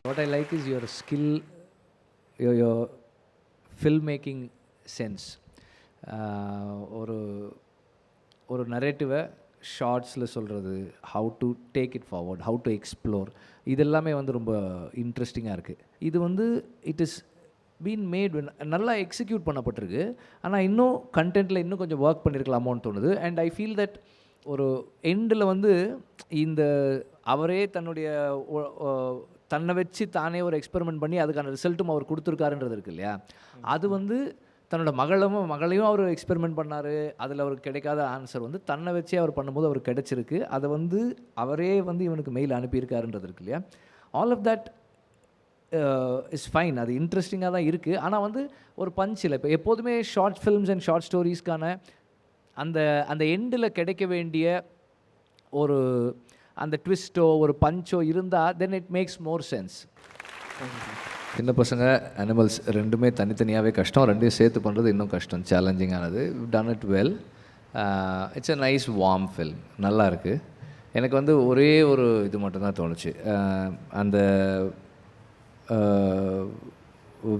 What I like is your skill, your filmmaking sense. ஒரு ஒரு நரேட்டிவை ஷார்ட்ஸில் சொல்கிறது, how to take it forward, how to explore, இது எல்லாமே வந்து ரொம்ப இன்ட்ரெஸ்டிங்காக இருக்குது. இது வந்து இட் இஸ் பீன் மேட், நல்லா எக்ஸிக்யூட் பண்ணப்பட்டிருக்கு. ஆனால் இன்னும் கண்டென்ட்டில் இன்னும் கொஞ்சம் ஒர்க் பண்ணியிருக்கலாமோன்னு தோணுது. அண்ட் ஐ ஃபீல் தட் ஒரு எண்டில் வந்து இந்த அவரே தன்னை வச்சு தானே ஒரு எக்ஸ்பெரிமெண்ட் பண்ணி அதுக்கான ரிசல்ட்டும் அவர் கொடுத்துருக்காருன்றது இருக்கு இல்லையா, அது வந்து தன்னோட மகளையும் அவர் எக்ஸ்பெரிமெண்ட் பண்ணார். அதில் அவருக்கு கிடைக்காத ஆன்சர் வந்து தன்னை வச்சே அவர் பண்ணும்போது அவருக்கு கிடைச்சிருக்கு. அதை வந்து அவரே வந்து இவனுக்கு மெயில் அனுப்பியிருக்காருன்றது இருக்கு இல்லையா. All of that is fine. அது இன்ட்ரெஸ்டிங்காக தான் இருக்குது. ஆனால் வந்து ஒரு பஞ்ச் இல்லை. இப்போ எப்போதுமே ஷார்ட் ஃபில்ம்ஸ் அண்ட் ஷார்ட் ஸ்டோரிஸ்க்கான அந்த எண்டில் கிடைக்க வேண்டிய ஒரு அந்த ட்விஸ்ட்டோ ஒரு பஞ்சோ இருந்தால் then it makes more sense. சின்ன பசங்க அனிமல்ஸ் ரெண்டுமே தனித்தனியாகவே கஷ்டம், ரெண்டையும் சேர்த்து பண்ணுறது இன்னும் கஷ்டம், சேலஞ்சிங்கானது. Done it well. It's a nice warm film, நல்லா இருக்குது. எனக்கு வந்து ஒரே ஒரு இது மட்டும்தான் தோணுச்சு. அந்த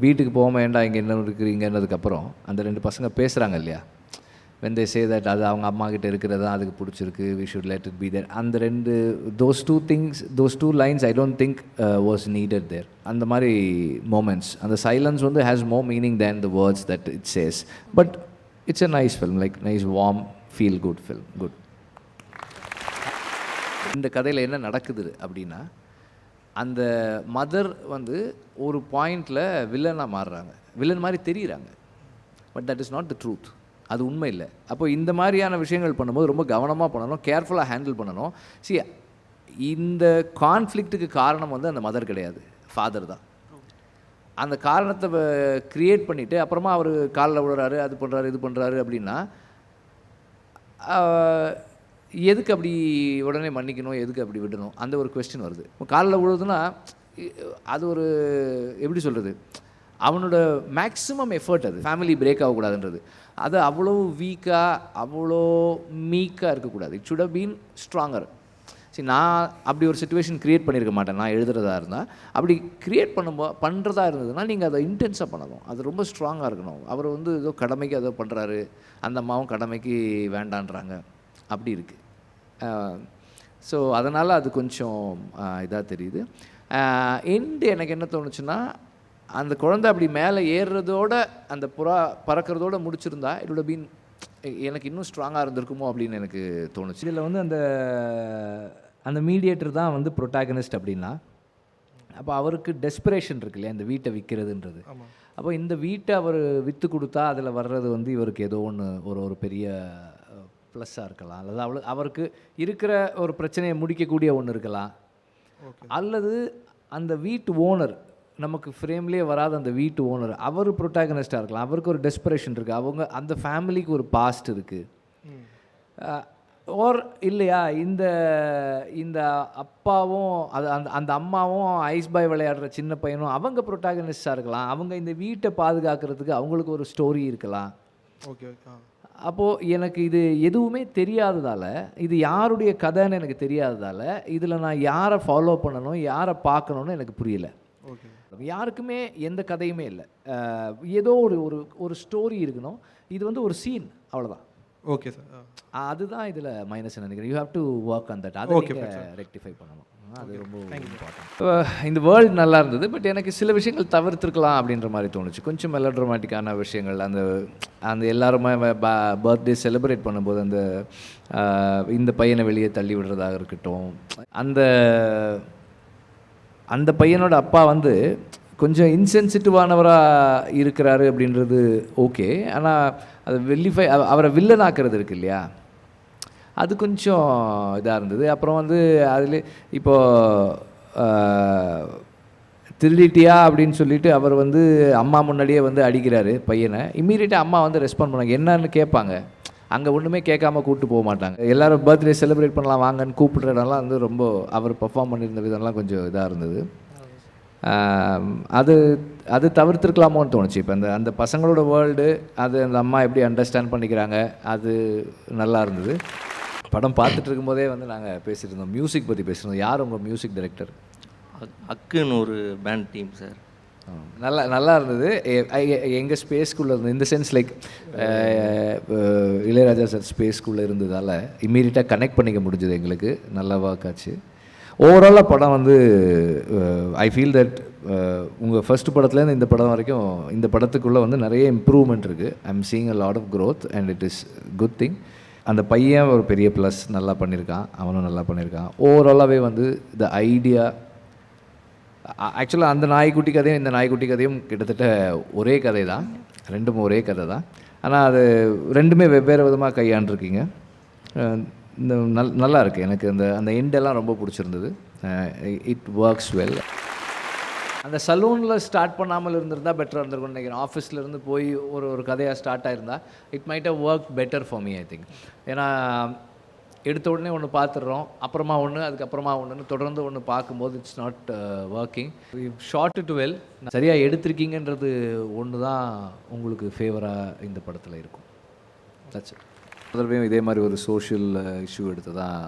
வீட்டுக்கு போக வேண்டாம் இங்கே என்ன இருக்கிறீங்கன்னதுக்கப்புறம் அந்த ரெண்டு பசங்க பேசுகிறாங்க இல்லையா, when they say that அது அவங்க அம்மா கிட்ட இருக்கிறது தான் அதுக்கு பிடிச்சிருக்கு, we should let it be there. அந்த ரெண்டு those two lines I don't think was needed there. அந்த மாதிரி moments, அந்த silence வந்து has more meaning than the words that it says. But it's a nice film, like nice warm feel good film. Good. இந்த கதையில் என்ன நடக்குது அப்படின்னா, அந்த மதர் வந்து ஒரு பாயிண்டில் வில்லனாக மாறுறாங்க, வில்லன் மாதிரி தெரியுறாங்க. But that is not the truth, அது உண்மை இல்லை. அப்போ இந்த மாதிரியான விஷயங்கள் பண்ணும்போது ரொம்ப கவனமாக பண்ணணும், கேர்ஃபுல்லாக ஹேண்டில் பண்ணணும். இந்த கான்ஃப்ளிக்ட்டுக்கு காரணம் வந்து அந்த மதர் கிடையாது, ஃபாதர் தான். அந்த காரணத்தை க்ரியேட் பண்ணிவிட்டு அப்புறமா அவர் காலில் விழுறாரு, அது பண்ணுறாரு, இது பண்ணுறாரு அப்படின்னா எதுக்கு அப்படி உடனே மன்னிக்கணும், எதுக்கு அப்படி விடணும், அந்த ஒரு கொஸ்டின் வருது. இப்போ காலில் விழுதுன்னா அது ஒரு எப்படி சொல்கிறது, அவனோட மேக்ஸிமம் எஃபர்ட், அது ஃபேமிலி பிரேக் ஆகக்கூடாதுன்றது. அது அவ்வளோ வீக்காக அவ்வளோ மீக்காக இருக்கக்கூடாது. It should have been stronger. நான் அப்படி ஒரு சுச்சுவேஷன் க்ரியேட் பண்ணியிருக்க மாட்டேன். நான் எழுதுறதா இருந்தால் அப்படி க்ரியேட் பண்ணுறதா இருந்ததுன்னா நீங்கள் அதை இன்டென்ஸாக பண்ணணும், அது ரொம்ப ஸ்ட்ராங்காக இருக்கணும். அவர் வந்து ஏதோ கடமைக்கு ஏதோ பண்ணுறாரு, அந்த அம்மாவும் கடமைக்கு வேண்டான்றாங்க, அப்படி இருக்குது. ஸோ அதனால் அது கொஞ்சம் இதாக தெரியுது. எண்டு எனக்கு என்ன தோணுச்சுன்னா, அந்த குழந்தை அப்படி மேலே ஏறுறதோட அந்த புறா பறக்கிறதோடு முடிச்சிருந்தா இட் வுட் பீன், எனக்கு இன்னும் ஸ்ட்ராங்காக இருந்திருக்குமோ அப்படின்னு எனக்கு தோணுச்சு. இதில் வந்து அந்த மீடியேட்டர் தான் வந்து ப்ரொட்டாகனிஸ்ட் அப்படின்னா, அப்போ அவருக்கு டெஸ்பிரேஷன் இருக்கு இல்லையா, இந்த வீட்டை விற்கிறதுன்றது. அப்போ இந்த வீட்டை அவர் விற்று கொடுத்தா அதில் வர்றது வந்து இவருக்கு ஏதோ ஒன்று ஒரு பெரிய ப்ளஸ்ஸாக இருக்கலாம், அல்லது அவருக்கு இருக்கிற ஒரு பிரச்சனையை முடிக்கக்கூடிய ஒன்று இருக்கலாம், அல்லது அந்த வீட்டு ஓனர், நமக்கு ஃப்ரேம்லேயே வராத அந்த வீட்டு ஓனர், அவர் ப்ரொட்டாகனிஸ்டாக இருக்கலாம். அவருக்கு ஒரு டெஸ்பரேஷன் இருக்குது, அந்த ஃபேமிலிக்கு ஒரு பாஸ்ட் இருக்குது. ஓர் இல்லையா, இந்த அப்பாவும் அந்த அம்மாவும் ஐஸ் பாய் விளையாடுற சின்ன பையனும் அவங்க ப்ரொட்டாகனிஸ்டாக இருக்கலாம். அவங்க இந்த வீட்டை பாதுகாக்கிறதுக்கு அவங்களுக்கு ஒரு ஸ்டோரி இருக்கலாம். ஓகே. அப்போது எனக்கு இது எதுவுமே தெரியாததால், இது யாருடைய கதைன்னு எனக்கு தெரியாததால், இதில் நான் யாரை ஃபாலோ பண்ணணும், யாரை பார்க்கணுன்னு எனக்கு புரியலை. ஓகே. யாருக்குமே எந்த கதையுமே இல்லை, ஏதோ ஒரு ஸ்டோரி இருக்கணும். இது வந்து ஒரு சீன், அவ்வளோதான். Okay sir. அதுதான் இதில் மைனஸ் நினைக்கிறேன். You have to work on that, அதை ரெக்டிஃபை பண்ணணும். அது ரொம்ப இம்பார்ட்டன்ட். இந்த வேர்ல்டு நல்லா இருந்தது, பட் எனக்கு சில விஷயங்கள் தவிர்த்துருக்கலாம் அப்படின்ற மாதிரி தோணுச்சு. கொஞ்சம் மெலோட்ராமேட்டிக்கான விஷயங்கள், அந்த எல்லாருமே பர்த்டே செலிப்ரேட் பண்ணும்போது இந்த பையனை வெளியே தள்ளி விடுறதாக இருக்கட்டும், அந்த பையனோட அப்பா வந்து கொஞ்சம் இன்சென்சிட்டிவானவராக இருக்கிறாரு அப்படின்றது ஓகே. ஆனால் அது அவரை வில்லனாக்குறது இருக்கு இல்லையா, அது கொஞ்சம் இதாக இருந்தது. அப்புறம் வந்து அதில் இப்போது திருடிட்டியா அப்படின்னு சொல்லிட்டு அவர் வந்து அம்மா முன்னாடியே வந்து அடிக்கிறாரு பையனை. இம்மீடியட்டாக அம்மா வந்து ரெஸ்பாண்ட் பண்ணாங்க, என்னன்னு கேட்பாங்க. அங்கே ஒன்றுமே கேட்காம கூப்பிட்டு போக மாட்டாங்க. எல்லோரும் பர்த்டே செலிப்ரேட் பண்ணலாம் வாங்கன்னு கூப்பிட்ற இடம்லாம் வந்து ரொம்ப அவர் பர்ஃபார்ம் பண்ணியிருந்த விதம்லாம் கொஞ்சம் இதாக இருந்தது. அது தவிர்த்துருக்கலாமோன்னு தோணுச்சு. இப்போ அந்த பசங்களோட வேர்ல்டு, அந்த அம்மா எப்படி அண்டர்ஸ்டாண்ட் பண்ணிக்கிறாங்க, அது நல்லா இருந்தது. படம் பார்த்துட்டு இருக்கும்போதே வந்து நாங்கள் பேசியிருந்தோம், மியூசிக் பற்றி பேசியிருந்தோம். யார் உங்கள் மியூசிக் டைரக்டர்? அக்குன்னு ஒரு பேண்ட் டீம் சார். நல்லா இருந்தது. எங்கள் ஸ்பேஸ்க்குள்ளே இருந்தது. இந்த சென்ஸ் லைக் இளையராஜா சார் ஸ்பேஸ்க்குள்ளே இருந்ததால் இம்மீடியட்டாக கனெக்ட் பண்ணிக்க முடிஞ்சது எங்களுக்கு. நல்லா ஒர்க் ஆச்சு. ஓவராலாக படம் வந்து ஐ ஃபீல் தட் உங்கள் ஃபர்ஸ்ட் படத்துலேருந்து இந்த படம் வரைக்கும் இந்த படத்துக்குள்ளே வந்து நிறைய இம்ப்ரூவ்மெண்ட் இருக்குது. I am seeing a lot of growth and it is good thing. அந்த பையன் ஒரு பெரிய ப்ளஸ், நல்லா பண்ணியிருக்கான், அவனும் நல்லா பண்ணியிருக்கான். ஓவராலாகவே வந்து த ஐடியா ஆக்சுவலாக அந்த நாய்க்குட்டி கதையும் இந்த நாய்க்குட்டி கதையும் கிட்டத்தட்ட ஒரே கதை தான், ரெண்டும் ஒரே கதை தான். ஆனால் அது ரெண்டுமே வெவ்வேறு விதமாக கையாண்டிருக்கீங்க. இந்த நல்லா இருக்குது. எனக்கு அந்த எண்டெல்லாம் ரொம்ப பிடிச்சிருந்தது. It works well. அந்த சலூனில் ஸ்டார்ட் பண்ணாமல் இருந்திருந்தால் பெட்டராக இருந்திருக்கும்னு நினைக்கிறேன். ஆஃபீஸ்லேருந்து போய் ஒரு கதையாக ஸ்டார்ட் ஆகிருந்தால் it might have work better for me I think. ஏன்னா எடுத்த உடனே ஒன்று பார்த்துடுறோம், அப்புறமா ஒன்று, அதுக்கப்புறமா ஒன்றுன்னு தொடர்ந்து ஒன்று பார்க்கும்போது it's not working. Short to well சரியாக எடுத்திருக்கீங்கன்றது ஒன்று தான் உங்களுக்கு ஃபேவராக இந்த படத்தில் இருக்கும். That's it. முதல்லையும் இதே மாதிரி ஒரு சோஷியல் இஷ்யூ எடுத்து தான்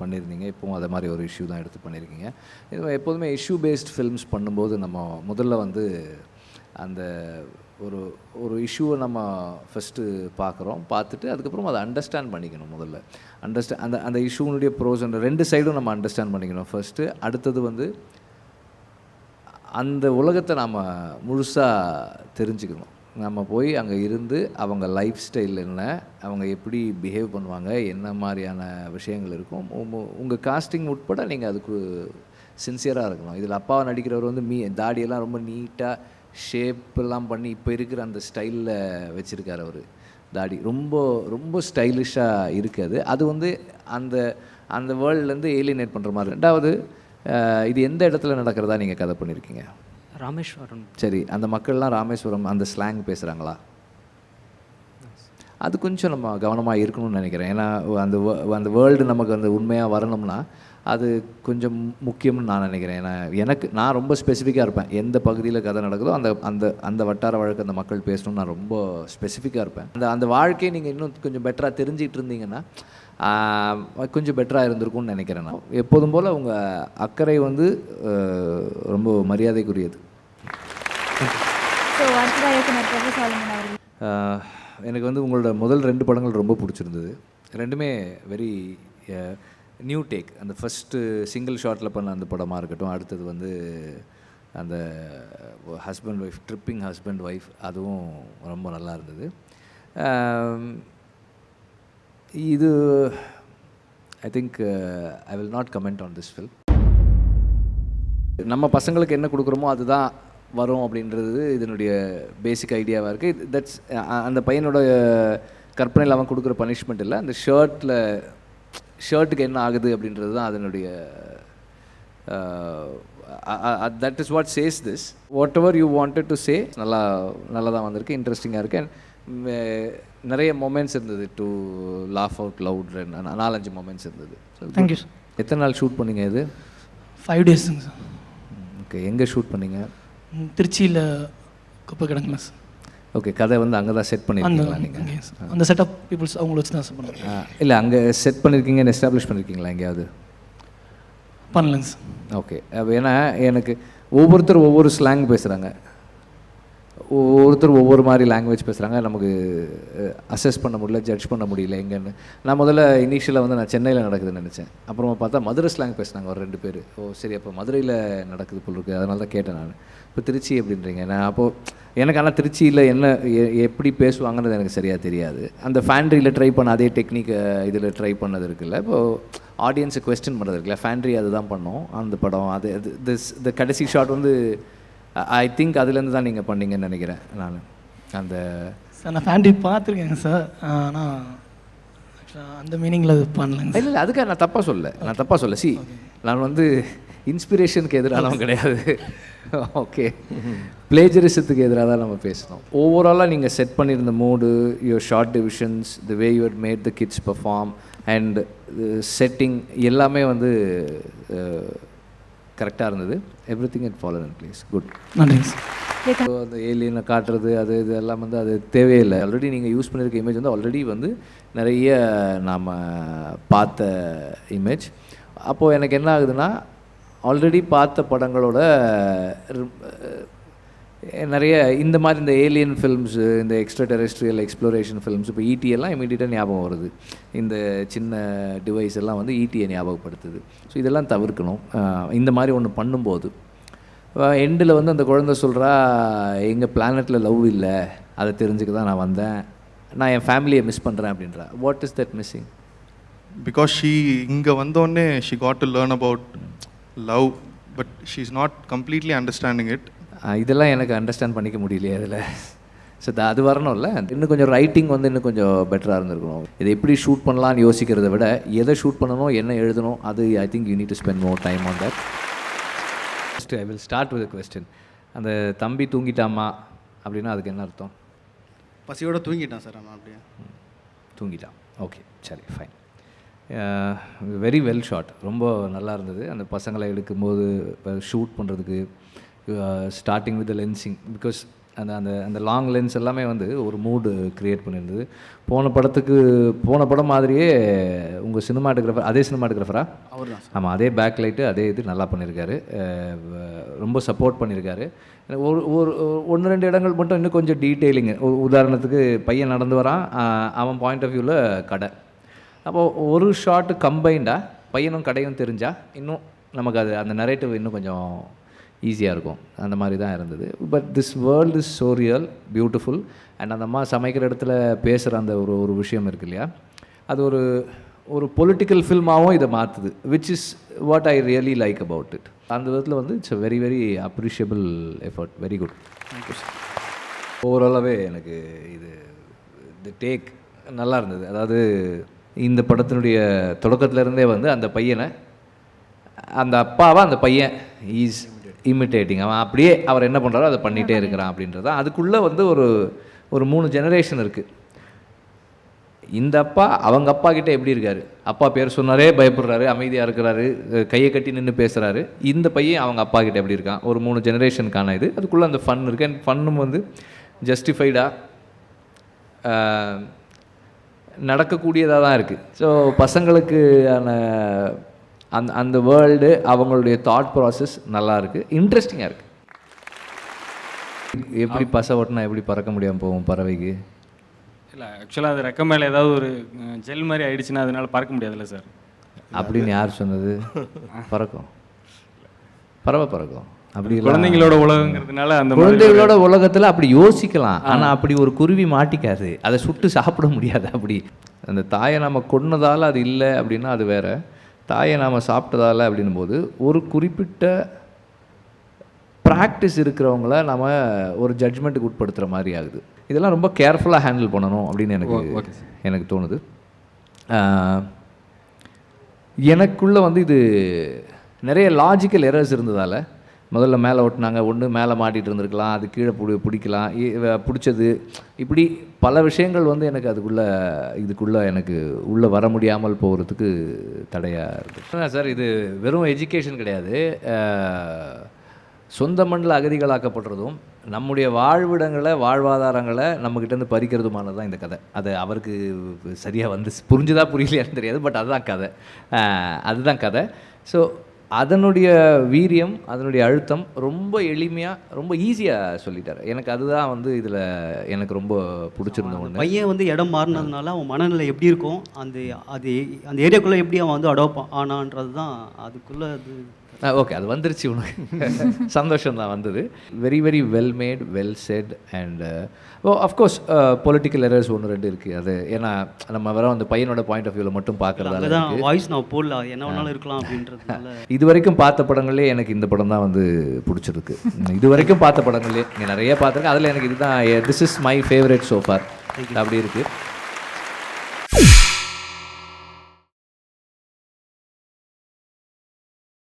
பண்ணியிருந்தீங்க. இப்போவும் அதே மாதிரி ஒரு இஷ்யூ தான் எடுத்து பண்ணியிருக்கீங்க. இது எப்போதுமே இஷ்யூ பேஸ்ட் ஃபில்ம்ஸ் பண்ணும்போது நம்ம முதல்ல வந்து அந்த ஒரு இஷ்யூவை நம்ம ஃபஸ்ட்டு பார்த்துட்டு அதுக்கப்புறம் அதை அண்டர்ஸ்டாண்ட் பண்ணிக்கணும். முதல்ல அந்த இஷ்யூனுடைய ப்ரோஸ் அண்ட் ரெண்டு சைடும் நம்ம அண்டர்ஸ்டாண்ட் பண்ணிக்கணும் ஃபஸ்ட்டு. அடுத்தது வந்து அந்த உலகத்தை நாம் முழுசாக தெரிஞ்சுக்கணும். நம்ம போய் அங்கே இருந்து அவங்க லைஃப் ஸ்டைல் என்ன, அவங்க எப்படி பிஹேவ் பண்ணுவாங்க, என்ன மாதிரியான விஷயங்கள் இருக்கும், உங்கள் காஸ்டிங் உட்பட நீங்கள் அதுக்கு சின்சியராக இருக்கணும். இதில் அப்பாவை நடிக்கிறவர் வந்து தாடியெல்லாம் ரொம்ப நீட்டாக ஷேப்பெல்லாம் பண்ணி இப்போ இருக்கிற அந்த ஸ்டைலில் வச்சுருக்கார் அவர். தாடி ரொம்ப ரொம்ப ஸ்டைலிஷாக இருக்காது. அது வந்து அந்த வேர்ல்ட்லேருந்து ஏலியனேட் பண்ணுற மாதிரி. ரெண்டாவது, இது எந்த இடத்துல நடக்கிறதா நீங்கள் கதை பண்ணியிருக்கீங்க? ராமேஸ்வரம். சரி, அந்த மக்கள்லாம் ராமேஸ்வரம் அந்த ஸ்லாங் பேசுகிறாங்களா? அது கொஞ்சம் நம்ம கவனமாக இருக்கணும்னு நினைக்கிறேன். ஏன்னா அந்த வேர்ல்டு நமக்கு அந்த உண்மையாக வரணும்னா அது கொஞ்சம் முக்கியம்னு நான் நினைக்கிறேன். ஏன்னா நான் ரொம்ப ஸ்பெசிஃபிக்காக இருப்பேன். எந்த பகுதியில் கதை நடக்குதோ அந்த வட்டார வழக்கு அந்த மக்கள் பேசணும்னு நான் ரொம்ப ஸ்பெசிஃபிக்காக இருப்பேன். அந்த வாழ்க்கையை நீங்கள் இன்னும் கொஞ்சம் பெட்டராக தெரிஞ்சிக்கிட்டு இருந்தீங்கன்னா கொஞ்சம் பெட்டராக இருந்திருக்கும்னு நினைக்கிறேன். நான் எப்போதும் போல் உங்கள் அக்கறை வந்து ரொம்ப மரியாதைக்குரியது. எனக்கு வந்து உங்களோட முதல் 2 படங்கள் ரொம்ப பிடிச்சிருந்தது. ரெண்டுமே வெரி நியூ டேக். அந்த ஃபஸ்ட்டு சிங்கிள் ஷாட்டில் பண்ண அந்த படமாக இருக்கட்டும், அடுத்தது வந்து அந்த husband wife, tripping husband wife, அதுவும் ரொம்ப நல்லா இருந்தது. இது I think I will not comment on this film. நம்ம பசங்களுக்கு என்ன கொடுக்குறோமோ அதுதான் வரும் அப்படின்றது இதனுடைய பேசிக் ஐடியாவாக இருக்குது. தட்ஸ் அந்த பையனோட கற்பனையில் அவன் கொடுக்குற பனிஷ்மெண்ட் இல்லை. அந்த ஷர்ட்டுக்கு என்ன ஆகுது அப்படின்றது தான் அதனுடைய that is what says this. Whatever you wanted to say நல்லா தான் வந்திருக்கு, இன்ட்ரெஸ்டிங்காக இருக்குது. அண்ட் நிறைய மொமெண்ட்ஸ் இருந்தது to laugh out loud. 4-5 moments இருந்தது. Thank you sir. எத்தனை நாள் ஷூட் பண்ணிங்க இது? 5 டேஸுங்க சார். ஓகே, எங்கே ஷூட் பண்ணிங்க? திருச்சியில் குப்பை கிடங்குல சார். ஓகே, கதை வந்து அங்கே தான் செட் பண்ணியிருக்கீங்களா நீங்கள்? அந்த செட்டப் பீப்புள்ஸ் அவங்கள வச்சு தான் சார் பண்ணுறேன். இல்லை, அங்கே செட் பண்ணியிருக்கீங்கன்னு எஸ்டாப்ளிஷ் பண்ணியிருக்கீங்களா எங்கேயாவது? பண்ணலங்க சார். ஓகே, ஏன்னா எனக்கு ஒவ்வொருத்தர் ஒவ்வொரு ஸ்லாங் பேசுகிறாங்க, ஒவ்வொருத்தர் ஒவ்வொரு மாதிரி லாங்குவேஜ் பேசுகிறாங்க. நமக்கு அசஸ் பண்ண முடியல, ஜட்ஜ் பண்ண முடியல எங்கன்னு. நான் முதல்ல இனிஷியலாக வந்து நான் சென்னையில் நடக்குதுன்னு நினச்சேன். அப்புறமா பார்த்தா மதுரை ஸ்லாங் பேசுனாங்க ஒரு 2 பேர். சரி, அப்போ மதுரையில் நடக்குது போல் இருக்குது, அதனால தான் கேட்டேன் நான். இப்போ திருச்சி அப்படின்றீங்க. நான் அப்போது எனக்கு ஆனால் திருச்சியில் என்ன எப்படி பேசுவாங்கன்றது எனக்கு சரியாக தெரியாது. அந்த ஃபேண்ட்ரியில் ட்ரை பண்ண அதே டெக்னிக் இதில் ட்ரை பண்ணது இருக்குல்ல, இப்போது ஆடியன்ஸை கொஸ்டின் பண்ணுறது இருக்குல்ல, ஃபேண்ட்ரி அதுதான் பண்ணோம் அந்த படம். இந்த கடைசி ஷாட் வந்து ஐ திங்க் அதுலேருந்து தான் நீங்கள் பண்ணீங்கன்னு நினைக்கிறேன் நான். அந்த சார் நான் ஃபேண்ட்ரி பார்த்துருக்கேங்க சார், ஆனால் அந்த மீனிங்கில் அது பண்ணலங்க. இல்லை, அதுக்காக நான் தப்பாக சொல்ல. சி, நான் வந்து இன்ஸ்பிரேஷனுக்கு எதிரானவங்க கிடையாது. ஓகே, பிளேஜரிசத்துக்கு எதிராக தான் நம்ம பேசணும். ஓவராலாக நீங்கள் செட் பண்ணியிருந்த mood, your shot divisions, the way you had made the kids perform and setting எல்லாமே வந்து கரெக்டாக இருந்தது. Everything it fall in place. Good. நன்றிங்க சார். அந்த ஏலியனை காட்டுறது இது எல்லாம் வந்து அது தேவையில்லை. ஆல்ரெடி நீங்கள் யூஸ் பண்ணியிருக்க இமேஜ் வந்து ஆல்ரெடி வந்து நிறைய நாம் பார்த்த இமேஜ். அப்போது எனக்கு என்ன ஆகுதுன்னா, ஆல்ரெடி பார்த்த படங்களோட நிறைய இந்த மாதிரி இந்த ஏலியன் ஃபில்ம்ஸு, இந்த எக்ஸ்ட்ரா டெரெஸ்ட்ரியல் எக்ஸ்ப்ளோரேஷன் ஃபில்ம்ஸ், இப்போ ஈட்டியெல்லாம் இமீடியட்டாக ஞாபகம் வருது. இந்த சின்ன டிவைஸ் எல்லாம் வந்து ஈட்டியை ஞாபகப்படுத்துது. ஸோ இதெல்லாம் தவிர்க்கணும். இந்த மாதிரி ஒன்று பண்ணும்போது எண்டில் வந்து அந்த குழந்தை சொல்கிறா, எங்கள் பிளானட்டில் லவ் இல்லை, அதை தெரிஞ்சுக்க தான் நான் வந்தேன், நான் என் ஃபேமிலியை மிஸ் பண்ணுறேன் அப்படின்றா. What is that missing? Because இங்கே வந்தோடனே she got to learn about love, but she is not completely understanding it. இதெல்லாம் எனக்கு அண்டர்ஸ்டாண்ட் பண்ணிக்க முடியலையே அதில். ஸோ அது வரணும்ல. இன்னும் கொஞ்சம் ரைட்டிங் வந்து இன்னும் கொஞ்சம் பெட்டராக இருந்திருக்கணும். இதை எப்படி ஷூட் பண்ணலான்னு யோசிக்கிறத விட எதை ஷூட் பண்ணணும், என்ன எழுதணும், அது I think you need to spend more time on that. First I will start with question. அந்த தம்பி தூங்கிட்டாமா அப்படின்னா அதுக்கு என்ன அர்த்தம்? பசியோட தூங்கிட்டான் சார். அவன் அப்படியே தூங்கிட்டான். ஓகே, சரி, ஃபைன். Very well shot. ரொம்ப நல்லா இருந்தது. அந்த பசங்களை எடுக்கும்போது ஷூட் பண்ணுறதுக்கு ஸ்டார்டிங் வித் லென்சிங், பிகாஸ் அந்த அந்த அந்த லாங் லென்ஸ் எல்லாமே வந்து ஒரு மூடு க்ரியேட் பண்ணியிருந்தது. போன படம் மாதிரியே உங்கள் சினிமாட்டோகிராஃபர் அதே சினிமாட்டோகிராஃபரா? அவர் தான். ஆமாம், அதே பேக் லைட்டு அதே இது நல்லா பண்ணியிருக்காரு. ரொம்ப சப்போர்ட் பண்ணியிருக்காரு. ஒரு 1-2 இடங்கள் மட்டும் இன்னும் கொஞ்சம் டீட்டெயிலிங்கு. உதாரணத்துக்கு பையன் நடந்து வரான், அவன் பாயிண்ட் ஆஃப் வியூவில் கடை. அப்போது ஒரு ஷாட்டு கம்பைண்டாக பையனும் கடையும் தெரிஞ்சால் இன்னும் நமக்கு அது அந்த நரேட்டிவ் இன்னும் கொஞ்சம் ஈஸியாக இருக்கும். அந்த மாதிரி தான் இருந்தது. But this world is so real, beautiful. And அந்த அம்மா சமைக்கிற இடத்துல பேசுகிற அந்த ஒரு விஷயம் இருக்கு இல்லையா, அது ஒரு பொலிட்டிக்கல் ஃபில்மாகவும் இதை மாற்றுது, which is what I really like about it. அந்த விதத்தில் வந்து it's a very very appreciable effort. Very good. Thank you sir. ஓவராலாகவே எனக்கு இது டேக் நல்லா இருந்தது. அதாவது இந்த படத்தினுடைய தொடக்கத்திலேருந்தே வந்து அந்த பையனை, அந்த அப்பாவை அந்த பையன் ஈஸ் இமிட்டேட்டிங். அவன் அப்படியே அவர் என்ன பண்ணுறாரோ அதை பண்ணிகிட்டே இருக்கிறான் அப்படின்றது தான். அதுக்குள்ளே வந்து ஒரு 3 ஜெனரேஷன் இருக்குது. இந்த அப்பா அவங்க அப்பா கிட்டே எப்படி இருக்கார், அப்பா பேர் சொன்னாரே பயப்படுறாரு, அமைதியாக இருக்கிறாரு, கையை கட்டி நின்று பேசுகிறாரு. இந்த பையன் அவங்க அப்பா கிட்டே எப்படி இருக்கான், ஒரு 3 ஜெனரேஷனுக்கான இது. அதுக்குள்ளே அந்த ஃபன் இருக்குது. அண்ட் ஃபன்னும் வந்து ஜஸ்டிஃபைடாக நடக்கக்கூடியதாக தான் இருக்குது. ஸோ பசங்களுக்கான அந்த வேர்ல்டு, அவங்களுடைய தாட் ப்ராசஸ் நல்லா இருக்குது, இன்ட்ரெஸ்டிங்காக இருக்குது. எப்படி பசை ஓட்டினா எப்படி பறக்க முடியாமல் போகும் பறவைக்கு? இல்லை, ஆக்சுவலாக அது ரெக்க மேலே ஏதாவது ஒரு ஜெல் மாதிரி ஆயிடுச்சுன்னா அதனால பறக்க முடியாதுல்ல சார். அப்படின்னு யார் சொன்னது? பறக்கும், பறவை பறக்கும். அப்படி குழந்தைங்களோட உலகங்கிறதுனால அந்த குழந்தைகளோட உலகத்தில் அப்படி யோசிக்கலாம். ஆனால் அப்படி ஒரு குருவி மாட்டிக்காது, அதை சுட்டு சாப்பிட முடியாது. அப்படி அந்த தாயை நம்ம கொன்னதால் அது இல்லை அப்படின்னா அது வேற. தாயை நாம் சாப்பிட்டதால அப்படின்னும் போது ஒரு குறிப்பிட்ட ப்ராக்டிஸ் இருக்கிறவங்கள நம்ம ஒரு ஜட்ஜ்மெண்ட்டுக்கு உட்படுத்துகிற மாதிரி ஆகுது. இதெல்லாம் ரொம்ப கேர்ஃபுல்லாக ஹேண்டில் பண்ணணும் அப்படின்னு எனக்கு தோணுது. எனக்குள்ளே வந்து இது நிறைய லாஜிக்கல் எரர்ஸ் இருந்ததால் முதல்ல மேலே ஓட்டினாங்க, ஒன்று மேலே மாட்டிகிட்டு இருந்திருக்கலாம், அது கீழே பிடிக்கலாம், பிடிச்சது, இப்படி பல விஷயங்கள் வந்து எனக்கு இதுக்குள்ளே எனக்கு உள்ளே வர முடியாமல் போகிறதுக்கு தடையாக இருக்குது. சார், இது வெறும் எஜுகேஷன் கிடையாது. சொந்த மண்ணில் அகதிகளாக்கப்படுறதும் நம்முடைய வாழ்விடங்களை, வாழ்வாதாரங்களை நம்மக்கிட்டேருந்து பறிக்கிறதுமானது தான் இந்த கதை. அது அவருக்கு சரியாக வந்து புரிஞ்சுதா புரியலையான்னு தெரியாது, பட் அதுதான் கதை. ஸோ அதனுடைய வீரியம், அதனுடைய அழுத்தம் ரொம்ப எளிமையாக, ரொம்ப ஈஸியாக சொல்லிட்டார். எனக்கு அதுதான் வந்து இதில் எனக்கு ரொம்ப பிடிச்சிருந்த ஒன்று. பையன் வந்து இடம் மாறினதுனால அவன் மனநிலை எப்படி இருக்கும், அந்த ஏரியாக்குள்ளே எப்படி அவன் வந்து அடாப்ட் ஆனான்றது தான் அதுக்குள்ளே அது. ஓகே, அது வந்துருச்சு உனக்கு. சந்தோஷம் தான் வந்தது. Very very well made, well set. And of course political errors 1-2 இருக்குது. அது ஏன்னா நம்ம வர அந்த பையனோட பாயிண்ட் ஆஃப் வியூவில் மட்டும் பார்க்குறதால வாய்ஸ் நான் போடல, என்ன வேணாலும் இருக்கலாம் அப்படின்றதுனால. இது வரைக்கும் பார்த்த படங்களே எனக்கு இந்த படம் தான் வந்து பிடிச்சிருக்கு. இது வரைக்கும் பார்த்த படங்களே நிறைய பார்த்துருக்கேன். அதில் எனக்கு இதுதான், this is my favourite so for. அப்படி இருக்குது.